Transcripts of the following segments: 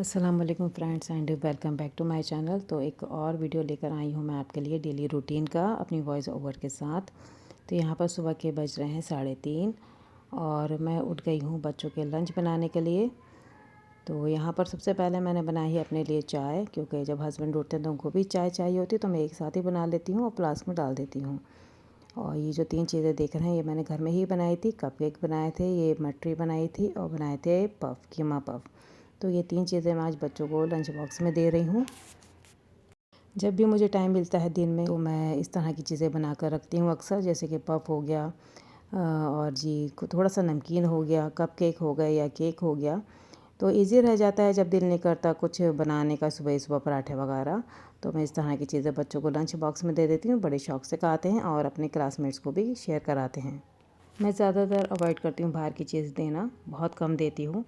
अस्सलाम वालेकुम friends and welcome back to my channel. तो एक और वीडियो लेकर आई हूँ मैं आपके लिए डेली रूटीन का अपनी वॉइस ओवर के साथ। तो यहाँ पर सुबह के बज रहे हैं 3:30 और मैं उठ गई हूँ बच्चों के लंच बनाने के लिए। तो यहाँ पर सबसे पहले मैंने बनाई है अपने लिए चाय, क्योंकि जब हस्बैंड उठते हैं तो उनको भी चाय चाहिए होती है, तो मैं एक साथ ही बना लेती हूँ और फ्लास्क में डाल देती हूँ। और ये जो 3 चीज़ें देख रहे हैं ये मैंने घर में ही बनाई थी। कपकेक बनाए थे, ये मटरी बनाई थी और बनाए थे पफ़, कीमा पफ़। तो ये 3 चीज़ें मैं आज बच्चों को लंच बॉक्स में दे रही हूँ। जब भी मुझे टाइम मिलता है दिन में तो मैं इस तरह की चीज़ें बना कर रखती हूँ अक्सर, जैसे कि पफ़ हो गया और जी थोड़ा सा नमकीन हो गया, कपकेक हो गए या केक हो गया। तो इजी रह जाता है जब दिल नहीं करता कुछ बनाने का सुबह सुबह पराठे वगैरह। तो मैं इस तरह की चीज़ें बच्चों को लंच बॉक्स में दे देती हूँ। बड़े शौक से खाते हैं और अपने क्लासमेट्स को भी शेयर कराते हैं। मैं ज़्यादातर अवॉइड करती हूँ बाहर की चीज़ देना, बहुत कम देती हूँ।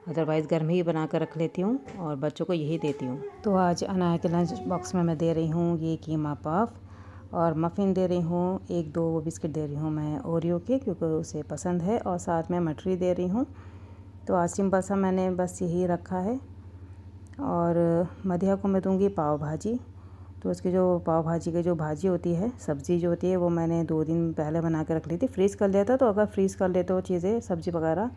अदरवाइज़ घर में ही बना कर रख लेती हूँ और बच्चों को यही देती हूँ। तो आज अनाया के लंच बॉक्स में मैं दे रही हूँ ये कीमा पफ़ और मफ़िन दे रही हूँ, 1-2 बिस्किट दे रही हूँ मैं ओरियो के, क्योंकि उसे पसंद है, और साथ में मटरी दे रही हूँ। तो आज सिंपल सा मैंने बस यही रखा है। और मधिया को मैं दूँगी पाव भाजी। तो उसकी जो पाव भाजी की जो भाजी होती है, सब्ज़ी जो होती है, वो मैंने 2 दिन पहले बना के रख ली थी, फ्रीज़ कर लिया था। तो अगर फ्रीज़ कर लेते हो चीज़ें सब्ज़ी वगैरह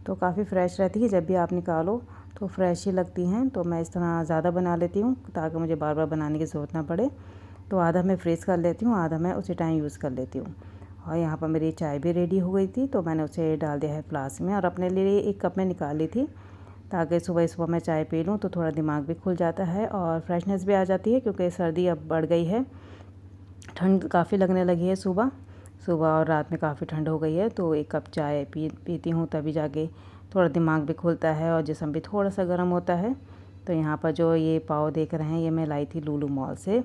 तो काफ़ी फ़्रेश रहती है, जब भी आप निकालो तो फ़्रेश ही लगती हैं। तो मैं इस तरह ज़्यादा बना लेती हूँ ताकि मुझे बार बार बनाने की ज़रूरत ना पड़े। तो आधा मैं फ्रीज़ कर लेती हूँ, आधा मैं उसी टाइम यूज़ कर लेती हूँ। और यहाँ पर मेरी चाय भी रेडी हो गई थी, तो मैंने उसे डाल दिया है फ्लास्क में और अपने लिए 1 कप में निकाल ली थी, ताकि सुबह सुबह मैं चाय पी लूँ तो थोड़ा दिमाग भी खुल जाता है और फ्रेशनेस भी आ जाती है, क्योंकि सर्दी अब बढ़ गई है, ठंड काफ़ी लगने लगी है। सुबह सुबह और रात में काफ़ी ठंड हो गई है। तो 1 कप चाय पीती हूँ, तभी जाके थोड़ा दिमाग भी खुलता है और जिस्म भी थोड़ा सा गर्म होता है। तो यहाँ पर जो ये पाव देख रहे हैं ये मैं लाई थी लुलु मॉल से,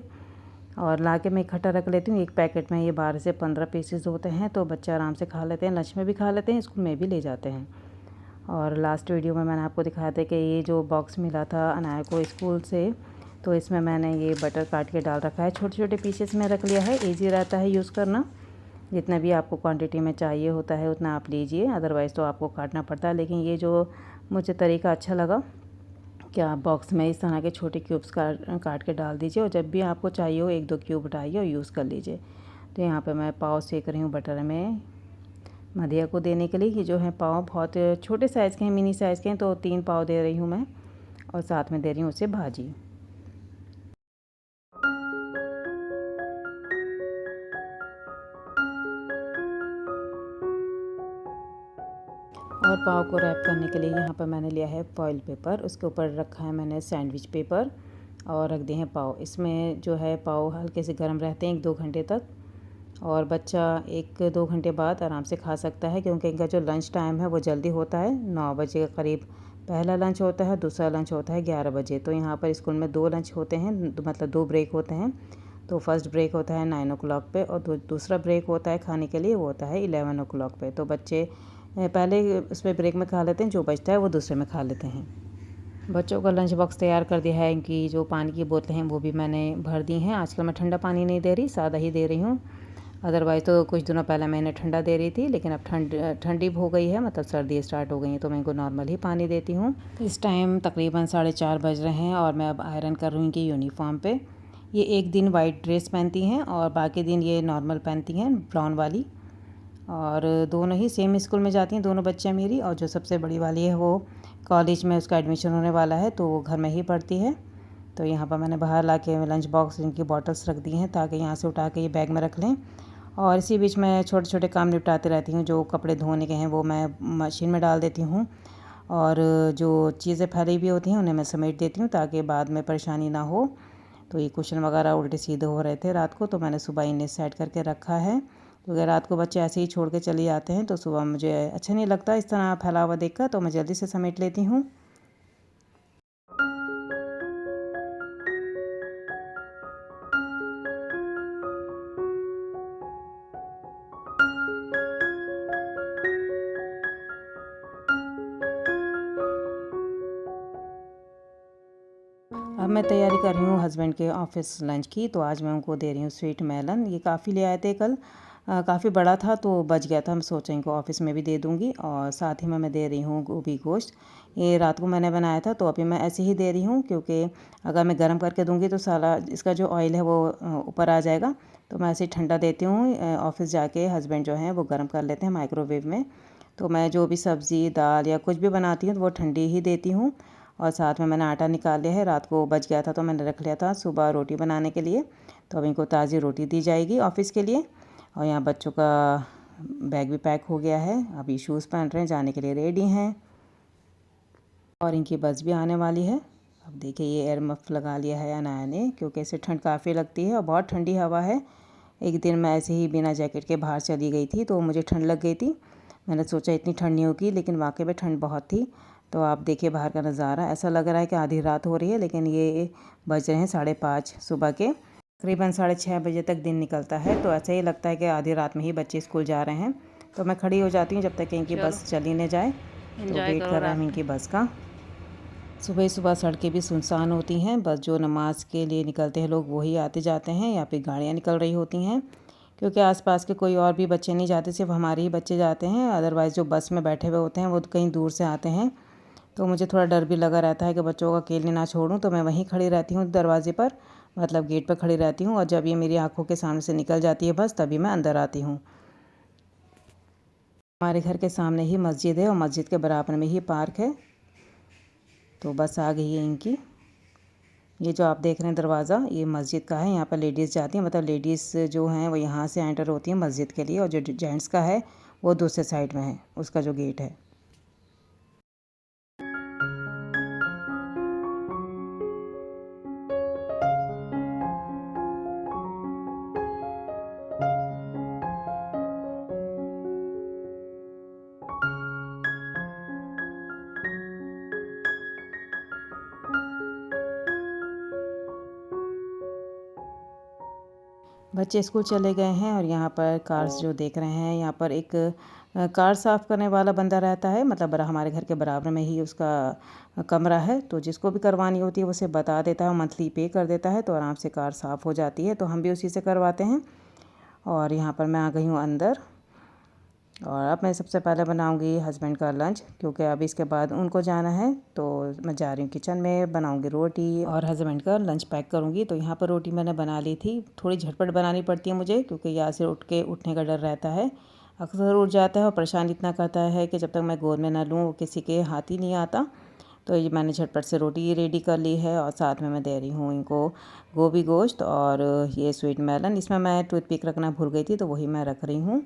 और ला के मैं इकट्ठा रख लेती हूँ। एक पैकेट में ये 12 से 15 पीसेस होते हैं, तो बच्चे आराम से खा लेते हैं, लंच में भी खा लेते हैं, स्कूल में भी ले जाते हैं। और लास्ट वीडियो में मैंने आपको दिखाया था कि ये जो बॉक्स मिला था अनाया को स्कूल से, तो इसमें मैंने ये बटर काट के डाल रखा है, छोटे छोटे पीसेस में रख लिया है। ईजी रहता है यूज़ करना, जितना भी आपको क्वांटिटी में चाहिए होता है उतना आप लीजिए, अदरवाइज़ तो आपको काटना पड़ता है। लेकिन ये जो मुझे तरीका अच्छा लगा कि आप बॉक्स में इस तरह के छोटे क्यूब्स काट के डाल दीजिए और जब भी आपको चाहिए हो 1-2 क्यूब उठाइए और यूज़ कर लीजिए। तो यहाँ पे मैं पाव सेक रही हूँ बटर में मधिया को देने के लिए। ये जो है पाव बहुत छोटे साइज़ के हैं, मिनी साइज़ के हैं, तो 3 पाव दे रही हूँ मैं और साथ में दे रही हूँ उसे भाजी। और पाव को रैप करने के लिए यहाँ पर मैंने लिया है फॉइल पेपर, उसके ऊपर रखा है मैंने सैंडविच पेपर और रख दिए हैं पाव। इसमें जो है पाव हल्के से गर्म रहते हैं 1-2 घंटे तक, और बच्चा 1-2 घंटे बाद आराम से खा सकता है, क्योंकि इनका जो लंच टाइम है वो जल्दी होता है। 9 बजे के करीब पहला लंच होता है, दूसरा लंच होता है 11 बजे। तो यहाँ पर स्कूल में 2 लंच होते हैं, मतलब 2 ब्रेक होते हैं। तो फर्स्ट ब्रेक होता है 9 ओ क्लॉक पे और दूसरा ब्रेक होता है खाने के लिए, वो होता है 11 ओ क्लॉक पे। तो बच्चे पहले उसमें ब्रेक में खा लेते हैं, जो बचता है वो दूसरे में खा लेते हैं। बच्चों का लंच बॉक्स तैयार कर दिया है। इनकी जो पानी की बोतलें हैं वो भी मैंने भर दी हैं। आजकल मैं ठंडा पानी नहीं दे रही, सादा ही दे रही हूँ। अदरवाइज़ तो कुछ दिनों पहले मैं इन्हें ठंडा दे रही थी, लेकिन अब ठंडी हो गई है, मतलब सर्दी स्टार्ट हो गई है, तो मैं इनको नॉर्मल ही पानी देती हूँ। इस टाइम तकरीबन 4:30 बज रहे हैं और मैं अब आयरन कर रही हूँ इनकी यूनिफॉर्म पे। ये एक दिन वाइट ड्रेस पहनती हैं और बाकी दिन ये नॉर्मल पहनती हैं, ब्राउन वाली। और दोनों ही सेम स्कूल में जाती हैं दोनों बच्चियाँ मेरी, और जो सबसे बड़ी वाली है वो कॉलेज में उसका एडमिशन होने वाला है, तो वो घर में ही पढ़ती है। तो यहाँ पर मैंने बाहर ला के लंच बॉक्स इनकी बॉटल्स रख दी हैं, ताकि यहाँ से उठा के ये बैग में रख लें। और इसी बीच मैं छोटे छोटे काम निपटाती रहती हूँ। जो कपड़े धोने के हैं वो मैं मशीन में डाल देती हूँ, और जो चीज़ें फैली हुई होती हैं उन्हें मैं समेट देती हूँ, ताकि बाद में परेशानी ना हो। तो ये कुशन वगैरह उल्टे सीधे हो रहे थे रात को, तो मैंने सुबह इन्हें सेट करके रखा है, क्योंकि रात को बच्चे ऐसे ही छोड़ के चले जाते हैं, तो सुबह मुझे अच्छा नहीं लगता इस तरह फैला हुआ देखकर, तो मैं जल्दी से समेट लेती हूँ। अब मैं तैयारी कर रही हूँ हस्बैंड के ऑफिस लंच की। तो आज मैं उनको दे रही हूँ स्वीट मेलन। ये काफ़ी ले आए थे कल, काफ़ी बड़ा था तो बच गया था। हम सोचा इनको ऑफ़िस में भी दे दूँगी। और साथ ही में मैं दे रही हूँ गोभी गोश्त। ये रात को मैंने बनाया था तो अभी मैं ऐसे ही दे रही हूँ, क्योंकि अगर मैं गर्म करके दूँगी तो सारा इसका जो ऑयल है वो ऊपर आ जाएगा। तो मैं ऐसे ही ठंडा देती हूँ। ऑफ़िस जाके हस्बैंड जो हैं वो गर्म कर लेते हैं माइक्रोवेव में। तो मैं जो भी सब्ज़ी दाल या कुछ भी बनाती हूँ तो वो ठंडी ही देती हूँ। और साथ में मैंने आटा निकाल लिया है, रात को बच गया था तो मैंने रख लिया था सुबह रोटी बनाने के लिए। तो अब इनको ताज़ी रोटी दी जाएगी ऑफ़िस के लिए। और यहाँ बच्चों का बैग भी पैक हो गया है, अभी शूज़ पहन रहे हैं, जाने के लिए रेडी हैं। और इनकी बस भी आने वाली है। अब देखिए ये एयर मफ लगा लिया है अनाया ने, क्योंकि इससे ठंड काफ़ी लगती है और बहुत ठंडी हवा है। एक दिन मैं ऐसे ही बिना जैकेट के बाहर चली गई थी तो मुझे ठंड लग गई थी। मैंने सोचा इतनी ठंड नहीं होगी, लेकिन वाकई में ठंड बहुत थी। तो आप देखिए बाहर का नज़ारा, ऐसा लग रहा है कि आधी रात हो रही है, लेकिन ये बज रहे हैं 5:30 सुबह के। तकरीबन 6:30 बजे तक दिन निकलता है, तो ऐसा ही लगता है कि आधी रात में ही बच्चे स्कूल जा रहे हैं। तो मैं खड़ी हो जाती हूँ जब तक कि इनकी बस चली नहीं जाए। तो वेट कर रहे हैं हम इनकी बस का। सुबह सुबह सड़कें भी सुनसान होती हैं, बस जो नमाज़ के लिए निकलते हैं लोग वही आते जाते हैं, या फिर गाड़ियाँ निकल रही होती हैं, क्योंकि आसपास के कोई और भी बच्चे नहीं जाते, सिर्फ हमारे ही बच्चे जाते हैं। अदरवाइज़ जो बस में बैठे हुए होते हैं वो कहीं दूर से आते हैं। तो मुझे थोड़ा डर भी लगा रहता है कि बच्चों को अकेले ना छोड़ूं, तो मैं वहीं खड़ी रहती हूँ दरवाजे पर, मतलब गेट पर खड़ी रहती हूँ। और जब ये मेरी आंखों के सामने से निकल जाती है बस, तभी मैं अंदर आती हूँ। हमारे घर के सामने ही मस्जिद है और मस्जिद के बराबर में ही पार्क है। तो बस आ गई है इनकी। ये जो आप देख रहे हैं दरवाज़ा, ये मस्जिद का है। यहाँ पर लेडीज़ जाती हैं, मतलब लेडीज़ जो हैं वो यहाँ से एंटर होती हैं मस्जिद के लिए, और जो जेंट्स का है वो दूसरे साइड में है, उसका जो गेट है। बच्चे स्कूल चले गए हैं और यहाँ पर कार्स जो देख रहे हैं, यहाँ पर एक कार साफ़ करने वाला बंदा रहता है, मतलब हमारे घर के बराबर में ही उसका कमरा है। तो जिसको भी करवानी होती है वो उसे बता देता है, मंथली पे कर देता है, तो आराम से कार साफ़ हो जाती है। तो हम भी उसी से करवाते हैं। और यहाँ पर मैं आ गई हूँ अंदर, और अब मैं सबसे पहले बनाऊंगी हस्बैंड का लंच, क्योंकि अब इसके बाद उनको जाना है। तो मैं जा रही हूँ किचन में, बनाऊंगी रोटी और हस्बैंड का लंच पैक करूंगी। तो यहाँ पर रोटी मैंने बना ली थी, थोड़ी झटपट बनानी पड़ती है मुझे, क्योंकि यहाँ से उठने का डर रहता है। अक्सर उठ जाता है और परेशान इतना करता है कि जब तक मैं गोद में ना लूँ वो किसी के हाथ ही नहीं आता। तो ये मैंने झटपट से रोटी रेडी कर ली है, और साथ में मैं दे रही हूँ इनको गोभी गोश्त और ये स्वीट मेलन। इसमें मैं टूथपिक रखना भूल गई थी, तो वही मैं रख रही हूँ।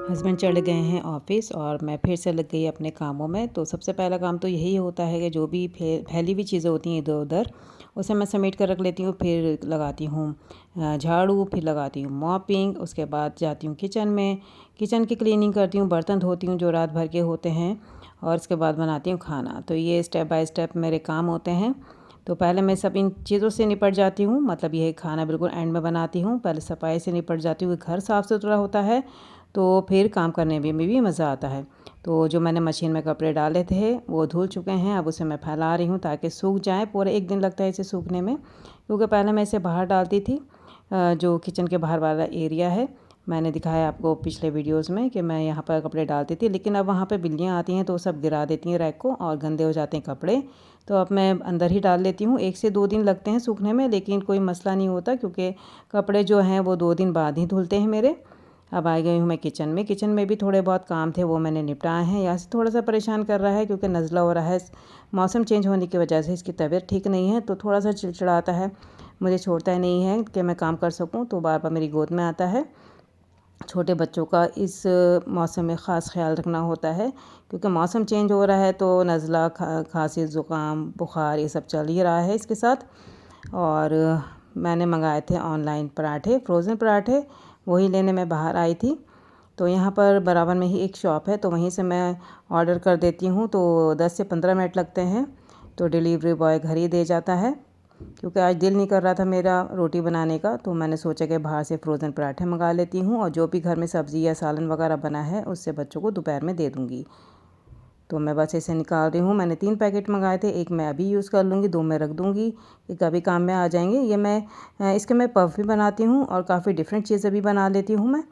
हस्बैंड चले गए हैं ऑफिस और मैं फिर से लग गई अपने कामों में। तो सबसे पहला काम तो यही होता है कि जो भी फैली हुई चीज़ें होती हैं इधर उधर, उसे मैं समेट कर रख लेती हूँ। फिर लगाती हूँ झाड़ू, फिर लगाती हूँ मॉपिंग, उसके बाद जाती हूँ किचन में, किचन की क्लीनिंग करती हूँ, बर्तन धोती हूँ जो रात भर के होते हैं, और उसके बाद बनाती हूँ खाना। तो ये स्टेप बाय स्टेप मेरे काम होते हैं। तो पहले मैं सब इन चीज़ों से निपट जाती हूँ, मतलब ये खाना बिल्कुल एंड में बनाती हूँ। पहले सफाई से निपट जाती हूँ, घर साफ़ सुथरा होता है तो फिर काम करने में भी मज़ा आता है। तो जो मैंने मशीन में कपड़े डाले थे वो धुल चुके हैं, अब उसे मैं फैला रही हूँ ताकि सूख जाए। पूरे एक दिन लगता है इसे सूखने में, क्योंकि पहले मैं इसे बाहर डालती थी। जो किचन के बाहर वाला एरिया है, मैंने दिखाया आपको पिछले वीडियोस में कि मैं यहाँ पर कपड़े डालती थी, लेकिन अब वहाँ पे बिल्लियाँ आती हैं तो सब गिरा देती हैं रैक को और गंदे हो जाते हैं कपड़े। तो अब मैं अंदर ही डाल लेती हूँ। 1 से 2 दिन लगते हैं सूखने में, लेकिन कोई मसला नहीं होता, क्योंकि कपड़े जो हैं वो 2 दिन बाद ही धुलते हैं मेरे। अब आ गई हूँ मैं किचन में। किचन में भी थोड़े बहुत काम थे वो मैंने निपटाए हैं। यहाँ से थोड़ा सा परेशान कर रहा है क्योंकि नज़ला हो रहा है, मौसम चेंज होने की वजह से इसकी तबीयत ठीक नहीं है, तो थोड़ा सा चिड़चिड़ाता है, मुझे छोड़ता ही नहीं है कि मैं काम कर सकूँ, तो बार बार मेरी गोद में आता है। छोटे बच्चों का इस मौसम में ख़ास ख्याल रखना होता है, क्योंकि मौसम चेंज हो रहा है तो नज़ला, खांसी, ज़ुकाम, बुखार ये सब चल ही रहा है इसके साथ। और मैंने मंगाए थे ऑनलाइन पराठे, फ्रोज़न पराठे, वही लेने मैं बाहर आई थी। तो यहाँ पर बराबर में ही एक शॉप है, तो वहीं से मैं ऑर्डर कर देती हूँ, तो 10 से 15 मिनट लगते हैं, तो डिलीवरी बॉय घर ही दे जाता है। क्योंकि आज दिल नहीं कर रहा था मेरा रोटी बनाने का, तो मैंने सोचा कि बाहर से फ्रोज़न पराठे मंगा लेती हूँ, और जो भी घर में सब्ज़ी या सालन वगैरह बना है उससे बच्चों को दोपहर में दे दूँगी। तो मैं बस इसे निकाल रही हूँ। मैंने 3 पैकेट मंगाए थे, एक मैं अभी यूज़ कर लूँगी, 2 मैं रख दूँगी, ये कभी काम में आ जाएंगे। ये इसके मैं पफ भी बनाती हूँ और काफ़ी डिफरेंट चीज़ें भी बना लेती हूँ मैं।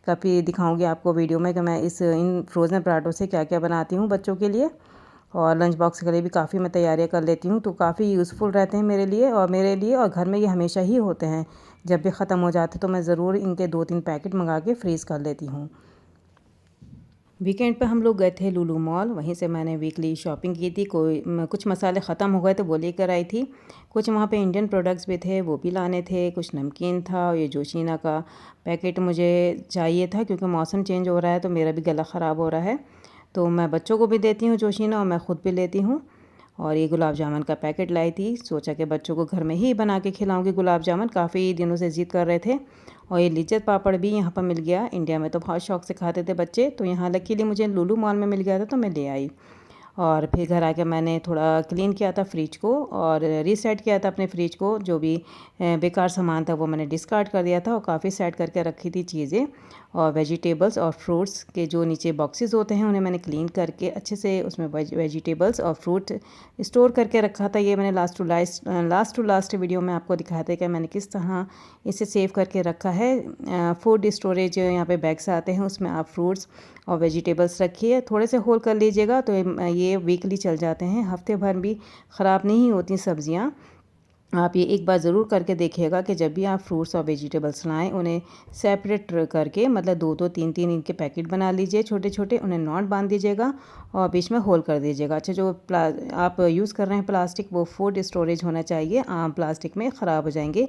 काफ़ी दिखाऊँगी आपको वीडियो में कि मैं इन फ्रोज़न पराठों से क्या क्या बनाती हूँ बच्चों के लिए। और लंच बॉक्स के लिए भी काफ़ी मैं तैयारियाँ कर लेती हूँ, तो काफ़ी यूज़फुल रहते हैं मेरे लिए और घर में ये हमेशा ही होते हैं। जब भी ख़त्म हो जाते तो मैं ज़रूर इनके 2-3 पैकेट मंगा के फ्रीज़ कर लेती हूँ। वीकेंड पे हम लोग गए थे लुलु मॉल, वहीं से मैंने वीकली शॉपिंग की थी। कुछ मसाले ख़त्म हो गए तो वो लेकर आई थी। कुछ वहाँ पे इंडियन प्रोडक्ट्स भी थे, वो भी लाने थे। कुछ नमकीन था और ये जोशीना का पैकेट मुझे चाहिए था क्योंकि मौसम चेंज हो रहा है तो मेरा भी गला ख़राब हो रहा है। तो मैं बच्चों को भी देती हूँ जोशीना और मैं ख़ुद भी लेती हूँ। और ये गुलाब जामुन का पैकेट लाई थी, सोचा कि बच्चों को घर में ही बना के खिलाऊंगी गुलाब जामुन, काफ़ी दिनों से ज़िद कर रहे थे। और ये लिज्जत पापड़ भी यहाँ पर मिल गया। इंडिया में तो बहुत शौक से खाते थे बच्चे, तो यहाँ लकीली मुझे लुलु मॉल में मिल गया था तो मैं ले आई। और फिर घर आके मैंने थोड़ा क्लीन किया था फ्रिज को और रीसेट किया था अपने फ्रिज को। जो भी बेकार सामान था वो मैंने डिस्कार्ड कर दिया था और काफ़ी सेट करके रखी थी चीज़ें। और वेजिटेबल्स और फ्रूट्स के जो नीचे बॉक्सेस होते हैं उन्हें मैंने क्लीन करके अच्छे से उसमें वेजिटेबल्स और फ्रूट स्टोर करके रखा था। ये मैंने लास्ट टू लास्ट वीडियो में आपको दिखाया था कि मैंने किस तरह इसे सेव करके रखा है। फूड स्टोरेज यहाँ पे बैग्स आते हैं, उसमें आप फ्रूट्स और वेजिटेबल्स रखिए। थोड़े से होल कर लीजिएगा तो ये वीकली चल जाते हैं, हफ्ते भर भी ख़राब नहीं होती सब्ज़ियाँ। आप ये एक बार ज़रूर करके देखिएगा कि जब भी आप फ्रूट्स और वेजिटेबल्स लाएं उन्हें सेपरेट करके, मतलब 2-2 3-3 इनके पैकेट बना लीजिए छोटे छोटे, उन्हें नॉट बांध दीजिएगा और बीच में होल कर दीजिएगा। अच्छा, जो आप यूज़ कर रहे हैं प्लास्टिक, वो फूड स्टोरेज होना चाहिए, आम प्लास्टिक में ख़राब हो जाएंगे।